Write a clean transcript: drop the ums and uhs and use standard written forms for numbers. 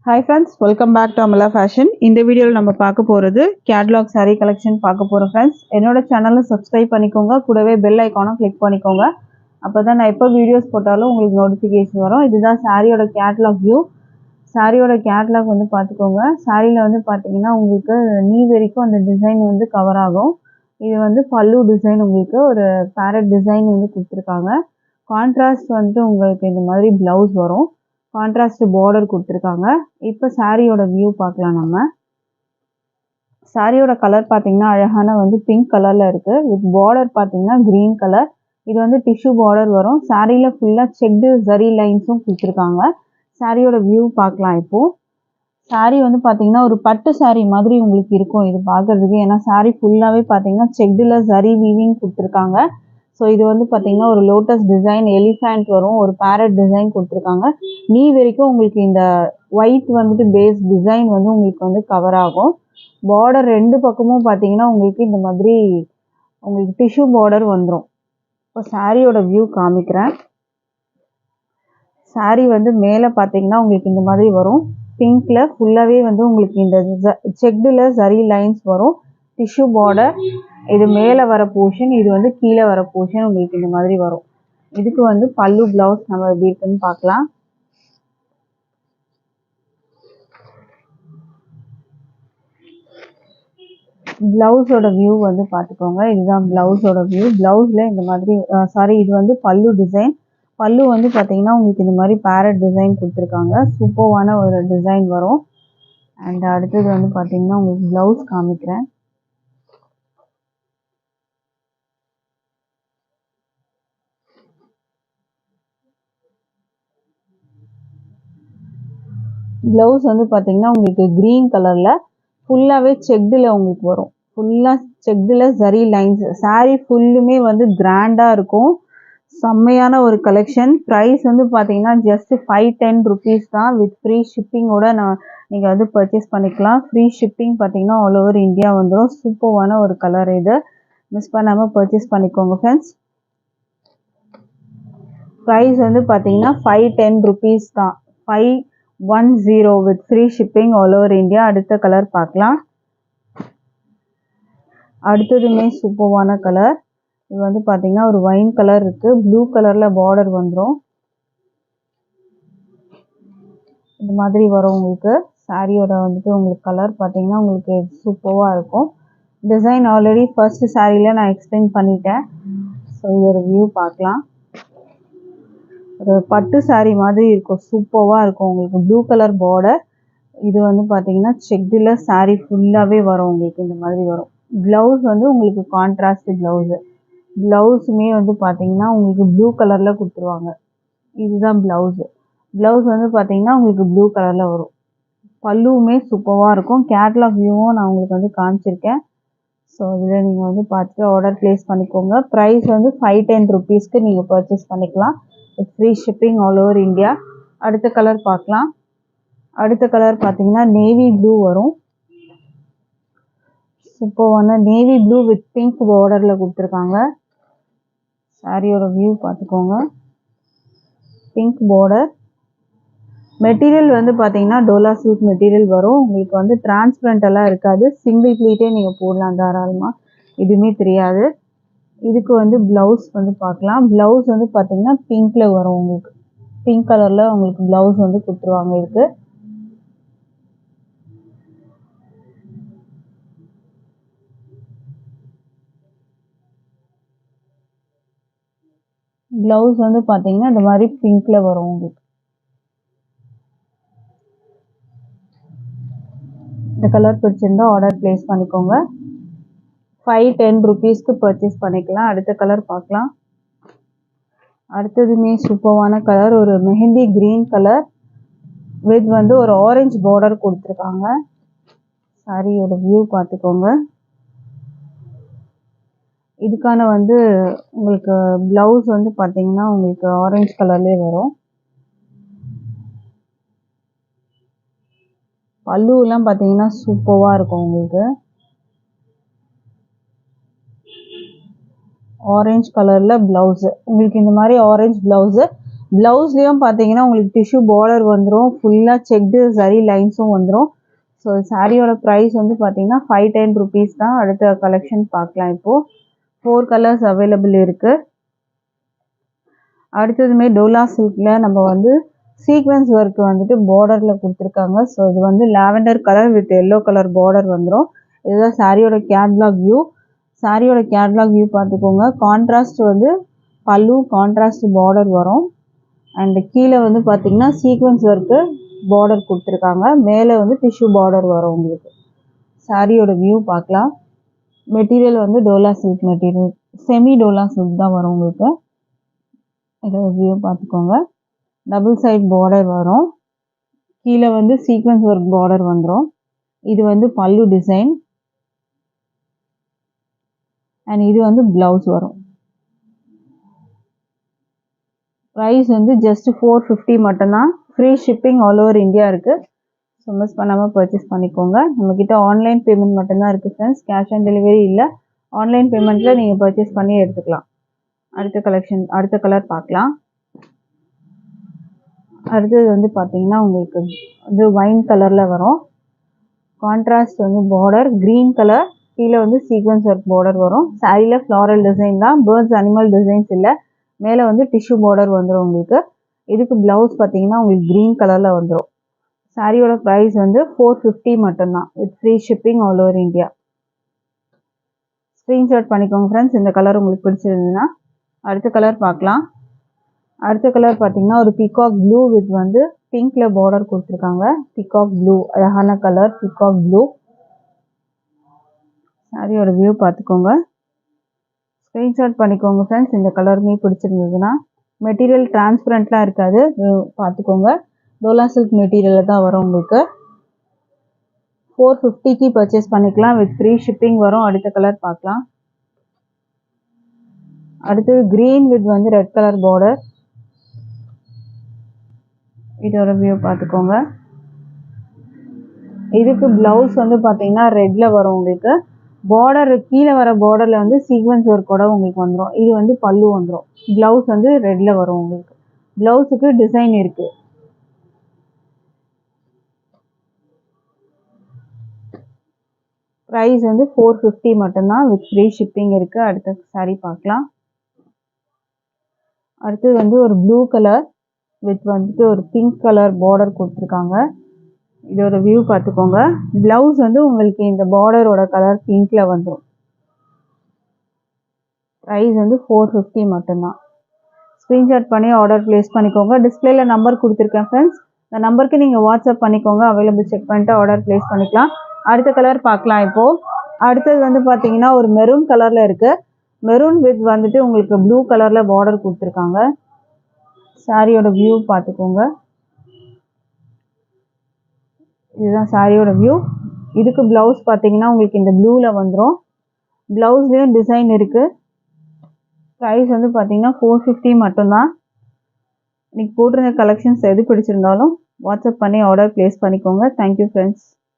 Hi friends, welcome back to Amala Fashion. இந்த வீடியோல நம்ம பார்க்க போறது catalog saree collection பார்க்க போறோம் friends. என்னோட சேனலை subscribe பண்ணிக்கோங்க, கூடவே bell icon click பண்ணிக்கோங்க. அப்பதான் நான் எப்போ வீடியோஸ் போட்டாலும் உங்களுக்கு நோட்டிஃபிகேஷன் வரும். இதுதான் சாரியோட catalog view. சாரியோட catalog வந்து பார்த்துக்கோங்க. சாரியில வந்து பார்த்தீங்கன்னா உங்களுக்கு நீ வரைக்கும் அந்த டிசைன் வந்து கவர் ஆகும். இது வந்து பல்லு டிசைன், உங்களுக்கு ஒரு parrot டிசைன் வந்து கொடுத்துருக்காங்க. கான்ட்ராஸ்ட் வந்து உங்களுக்கு இந்த மாதிரி பிளவுஸ் வரும். கான்ட்ராஸ்ட் பார்டர் கொடுத்துருக்காங்க. இப்போ சாரியோட வியூ பார்க்கலாம். நம்ம சாரியோட கலர் பார்த்தீங்கன்னா அழகான வந்து பிங்க் கலரில் இருக்குது. வித் பார்டர் பார்த்தீங்கன்னா க்ரீன் கலர். இது வந்து டிஷ்யூ பார்டர் வரும். சாரியில் ஃபுல்லாக செக்டு ஜரி லைன்ஸும் கொடுத்துருக்காங்க. சாரியோட வியூ பார்க்கலாம். இப்போது சாரி வந்து பார்த்தீங்கன்னா ஒரு பட்டு சாரி மாதிரி உங்களுக்கு இருக்கும் இது பார்க்குறதுக்கு. ஏன்னா சாரி ஃபுல்லாகவே பார்த்தீங்கன்னா செக்டில் ஜரி வீவிங் கொடுத்துருக்காங்க. ஸோ இது வந்து பார்த்தீங்கன்னா ஒரு லோட்டஸ் டிசைன், எலிஃபேண்ட் வரும், ஒரு பேரட் டிசைன் கொடுத்துருக்காங்க. நீ வரைக்கும் உங்களுக்கு இந்த ஒயிட் வந்துட்டு பேஸ் டிசைன் வந்து உங்களுக்கு வந்து கவர் ஆகும். பார்டர் ரெண்டு பக்கமும் பார்த்தீங்கன்னா உங்களுக்கு இந்த மாதிரி உங்களுக்கு டிஷ்யூ பார்டர் வந்துடும். இப்போ சாரியோட வியூ காமிக்கிறேன். சாரி வந்து மேலே பார்த்தீங்கன்னா உங்களுக்கு இந்த மாதிரி வரும். பிங்க்ல ஃபுல்லாகவே வந்து உங்களுக்கு இந்த செக்டில் ஜரி லைன்ஸ் வரும். டிஷ்யூ பார்டர், இது மேலே வர போர்ஷன், இது வந்து கீழே வர போர்ஷன் உங்களுக்கு இந்த மாதிரி வரும். இதுக்கு வந்து பல்லு பிளவுஸ் நம்ம எப்படி இருக்குன்னு பார்க்கலாம். பிளவுஸோட வியூ வந்து பார்த்துக்கோங்க. இதுதான் பிளவுஸோட வியூ. பிளவுஸில் இந்த மாதிரி இது வந்து பல்லு டிசைன். பல்லு வந்து பார்த்தீங்கன்னா உங்களுக்கு இந்த மாதிரி பேரட் டிசைன் கொடுத்துருக்காங்க. சூப்பர்வான ஒரு டிசைன் வரும். அண்ட் அடுத்தது வந்து பார்த்தீங்கன்னா உங்களுக்கு பிளவுஸ் காமிக்கிறேன். ப்ளவுஸ் வந்து பார்த்தீங்கன்னா உங்களுக்கு க்ரீன் கலரில் ஃபுல்லாகவே செக்டில் உங்களுக்கு வரும். ஃபுல்லாக செக்டில் ஜரி லைன்ஸ். சாரீ ஃபுல்லுமே வந்து கிராண்டாக இருக்கும். செம்மையான ஒரு கலெக்ஷன். ப்ரைஸ் வந்து பார்த்தீங்கன்னா ஜஸ்ட் 510 rupees தான். வித் ஃப்ரீ ஷிப்பிங்கோட நீங்கள் வந்து பர்ச்சேஸ் பண்ணிக்கலாம். ஃப்ரீ ஷிப்பிங் பார்த்தீங்கன்னா ஆல் ஓவர் இந்தியா வந்துடும். சூப்பர்வான ஒரு கலர். இது மிஸ் பண்ணாமல் பர்ச்சேஸ் பண்ணிக்கோங்க ஃப்ரெண்ட்ஸ். ப்ரைஸ் வந்து பார்த்தீங்கன்னா 510 rupees தான். 510 with free shipping all over India. அடுத்த கலர் பார்க்கலாம். அடுத்ததுமே சூப்பர்வான கலர். இது வந்து பார்த்தீங்கன்னா ஒரு வைன் கலர் இருக்குது. ப்ளூ கலரில் பார்டர் வந்துடும். இந்த மாதிரி வரும் உங்களுக்கு. சாரியோட வந்துட்டு உங்களுக்கு கலர் பார்த்தீங்கன்னா உங்களுக்கு சூப்பராக இருக்கும். டிசைன் ஆல்ரெடி ஃபர்ஸ்ட் சாரியில் நான் எக்ஸ்பிளைன் பண்ணிட்டேன். ஸோ இதோட வியூ பார்க்கலாம். ஒரு பட்டு சாரி மாதிரி இருக்கும். சூப்பராக இருக்கும் உங்களுக்கு. Blue colour border. இது வந்து பார்த்தீங்கன்னா செக்டில் சாரி ஃபுல்லாகவே வரும் உங்களுக்கு. இந்த மாதிரி வரும். ப்ளவுஸ் வந்து உங்களுக்கு கான்ட்ராஸ்ட் ப்ளவுஸு. ப்ளவுஸுமே வந்து பார்த்தீங்கன்னா உங்களுக்கு ப்ளூ கலரில் கொடுத்துருவாங்க. இதுதான் ப்ளவுஸு. ப்ளவுஸ் வந்து பார்த்தீங்கன்னா உங்களுக்கு ப்ளூ கலரில் வரும். பல்லுவுமே சூப்பராக இருக்கும். கேட்லாக் வியூவும் நான் உங்களுக்கு வந்து காமிச்சிருக்கேன். ஸோ இதில் நீங்கள் வந்து பார்த்துட்டு ஆர்டர் ப்ளேஸ் பண்ணிக்கோங்க. ப்ரைஸ் வந்து 510 rupeesக்கு நீங்கள் பர்ச்சேஸ் பண்ணிக்கலாம். With free shipping all over India. அடுத்த கலர் பார்க்கலாம். அடுத்த கலர் பார்த்தீங்கன்னா நேவி ப்ளூ வரும். சூப்பரான நேவி ப்ளூ வித் பிங்க் பார்டரில் கொடுத்துருக்காங்க. சாரியோட வியூ பார்த்துக்கோங்க. Pink border. மெட்டீரியல் வந்து பார்த்தீங்கன்னா டோலா சில்க் மெட்டீரியல் வரும். உங்களுக்கு வந்து டிரான்ஸ்பரண்டெல்லாம் இருக்காது. சிங்கிள் ப்ளீட்டே நீங்கள் போடலாம் தாராளமாக. எதுவுமே தெரியாது. இதுக்கு வந்து ப்ளவுஸ் வந்து பார்க்கலாம். ப்ளவுஸ் வந்து பார்த்தீங்கன்னா பிங்க்கில் வரும் உங்களுக்கு. பிங்க் கலரில் உங்களுக்கு ப்ளவுஸ் வந்து கொடுத்துருவாங்க. இதுக்கு ப்ளவுஸ் வந்து பார்த்தீங்கன்னா இந்த மாதிரி பிங்க்கில் வரும் உங்களுக்கு. இந்த கலர் பிடிச்சிருந்தா ஆர்டர் ப்ளேஸ் பண்ணிக்கோங்க. 510 rupeesக்கு பர்ச்சேஸ் பண்ணிக்கலாம். அடுத்த கலர் பார்க்கலாம். அடுத்ததுமே சூப்பரான கலர். ஒரு மெஹந்தி க்ரீன் கலர் வித் வந்து ஒரு ஆரஞ்சு பார்டர் கொடுத்துருக்காங்க. சாரியோட வியூ பார்த்துக்கோங்க. இதுக்கான வந்து உங்களுக்கு ப்ளவுஸ் வந்து பார்த்தீங்கன்னா உங்களுக்கு ஆரஞ்சு கலர்லேயே வரும். பல்லுவெல்லாம் பார்த்தீங்கன்னா சூப்பராக இருக்கும் உங்களுக்கு. ஆரஞ்சு கலரில் ப்ளவுஸு உங்களுக்கு இந்த மாதிரி ஆரஞ்சு ப்ளவுஸு ப்ளவுஸ்லேயும் பார்த்தீங்கன்னா உங்களுக்கு டிஷ்யூ பார்டர் வந்துடும், ஃபுல்லாக செக்டு சரி லைன்ஸும் வந்துடும். ஸோ சாரியோட ப்ரைஸ் வந்து பார்த்தீங்கன்னா 510 rupees தான். அடுத்த கலெக்ஷன் பார்க்கலாம். இப்போது 4 கலர்ஸ் அவைலபிள் இருக்குது. அடுத்ததுமே டோலா சில்கில் நம்ம வந்து சீக்வன்ஸ் ஒர்க் வந்துட்டு பார்டரில் கொடுத்துருக்காங்க. ஸோ இது வந்து lavender colour with yellow colour border வந்துடும். இதுதான் சாரியோட கேட்லாக் வியூ. சாரியோட கேட்லாக் வியூ பார்த்துக்கோங்க. கான்ட்ராஸ்ட் வந்து பல்லு, கான்ட்ராஸ்ட் பார்டர் வரும். அண்ட் கீழே வந்து பார்த்தீங்கன்னா சீக்வன்ஸ் ஒர்க்கு பார்டர் கொடுத்துருக்காங்க. மேலே வந்து டிஷ்யூ பார்டர் வரும் உங்களுக்கு. சாரியோட வியூ பார்க்கலாம். மெட்டீரியல் வந்து Dola silk material, semi Dola silk தான் வரும் உங்களுக்கு. இதோட வியூ பார்த்துக்கோங்க. டபுள் சைட் பார்டர் வரும். கீழே வந்து சீக்வன்ஸ் ஒர்க் பார்டர் வந்துடும். இது வந்து பல்லு டிசைன் அண்ட் இது வந்து ப்ளவுஸ் வரும். ப்ரைஸ் வந்து ஜஸ்ட் 450 மட்டும்தான். Free shipping all over India இருக்குது. ஸோ மிஸ் பண்ணாமல் பர்ச்சேஸ் பண்ணிக்கோங்க. நம்மக்கிட்ட ஆன்லைன் பேமெண்ட் மட்டும்தான் இருக்குது ஃப்ரெண்ட்ஸ். கேஷ் ஆன் டெலிவரி இல்லை. ஆன்லைன் பேமெண்ட்டில் நீங்கள் பர்ச்சேஸ் பண்ணி எடுத்துக்கலாம். அடுத்த கலெக்ஷன், அடுத்த கலர் பார்க்கலாம். அடுத்தது வந்து பார்த்தீங்கன்னா உங்களுக்கு வந்து ஒயின் கலரில் வரும். கான்ட்ராஸ்ட் வந்து பார்டர் க்ரீன் கலர், கீழே வந்து சீக்வன்ஸ் ஒர்க் பார்டர் வரும். சாரியில் ஃப்ளாரல் டிசைன் தான், பேர்ட்ஸ் அனிமல் டிசைன்ஸ் இல்லை. மேலே வந்து டிஷ்யூ பார்டர் வந்துடும் உங்களுக்கு. இதுக்கு ப்ளவுஸ் பார்த்தீங்கன்னா உங்களுக்கு க்ரீன் கலரில் வந்துடும். சாரியோட ப்ரைஸ் வந்து 450 மட்டும்தான் with free shipping all over India. Screenshot பண்ணிக்கோங்க ஃப்ரெண்ட்ஸ், இந்த கலர் உங்களுக்கு பிடிச்சிருந்ததுன்னா. அடுத்த கலர் பார்க்கலாம். அடுத்த கலர் பார்த்தீங்கன்னா ஒரு பீகாக் ப்ளூ வித் வந்து பிங்க்கில் பார்டர் கொடுத்துருக்காங்க. பீகாக் ப்ளூ, அழகான கலர் பீகாக் ப்ளூ. சாரியோட வியூ பார்த்துக்கோங்க. ஸ்க்ரீன்ஷாட் பண்ணிக்கோங்க ஃப்ரெண்ட்ஸ், இந்த கலருமே பிடிச்சிருந்ததுன்னா. மெட்டீரியல் டிரான்ஸ்பரண்ட்லாம் இருக்காது, பார்த்துக்கோங்க. டோலா சில்க் மெட்டீரியலில் தான் வரும் உங்களுக்கு. 450க்கு பர்ச்சேஸ் பண்ணிக்கலாம் வித் ஃப்ரீ ஷிப்பிங் வரும். அடுத்த கலர் பார்க்கலாம். அடுத்தது க்ரீன் வித் வந்து ரெட் கலர் பார்டர். இதோட வியூ பார்த்துக்கோங்க. இதுக்கு ப்ளவுஸ் வந்து பார்த்தீங்கன்னா ரெட்டில் வரும் உங்களுக்கு. பார்டர் கீழே வர பார்டரில் வந்து சீக்வன்ஸ் ஒர்க்கோட உங்களுக்கு வந்துடும். இது வந்து பல்லு வந்துடும். ப்ளவுஸ் வந்து ரெட்டில் வரும் உங்களுக்கு. ப்ளவுஸுக்கு டிசைன் இருக்குது. ப்ரைஸ் வந்து 450 மட்டும்தான் வித் ஃப்ரீ ஷிப்பிங் இருக்குது. அடுத்த சாரி பார்க்கலாம். அடுத்தது வந்து ஒரு ப்ளூ கலர் வித் வந்துட்டு ஒரு பிங்க் கலர் பார்டர் கொடுத்துருக்காங்க. இதோட வியூ பார்த்துக்கோங்க. ப்ளவுஸ் வந்து உங்களுக்கு இந்த பார்டரோட கலர் பிங்க்கில் வந்துடும். ப்ரைஸ் வந்து 450 மட்டும்தான். ஸ்க்ரீன்ஷாட் பண்ணி ஆர்டர் ப்ளேஸ் பண்ணிக்கோங்க. டிஸ்பிளேல நம்பர் கொடுத்துருக்கேன் ஃப்ரெண்ட்ஸ், இந்த நம்பருக்கு நீங்கள் வாட்ஸ்அப் பண்ணிக்கோங்க. அவைலபிள் செக் பண்ணிட்டு ஆர்டர் ப்ளேஸ் பண்ணிக்கலாம். அடுத்த கலர் பார்க்கலாம். இப்போது அடுத்தது வந்து பார்த்தீங்கன்னா ஒரு மெரூன் கலரில் இருக்குது. மெரூன் வித் வந்துட்டு உங்களுக்கு ப்ளூ கலரில் பார்டர் கொடுத்துருக்காங்க. சாரியோட வியூ பார்த்துக்கோங்க. இதுதான் சாரியோட வியூ. இதுக்கு ப்ளவுஸ் பார்த்தீங்கன்னா உங்களுக்கு இந்த ப்ளூவில் வந்துடும். ப்ளவுஸ்லேயும் டிசைன் இருக்குது. ப்ரைஸ் வந்து பார்த்தீங்கன்னா 450 மட்டும்தான். இன்றைக்கி போட்டிருந்த கலெக்ஷன்ஸ் எது பிடிச்சிருந்தாலும் வாட்ஸ்அப் பண்ணி ஆர்டர் ப்ளேஸ் பண்ணிக்கோங்க. Thank you friends.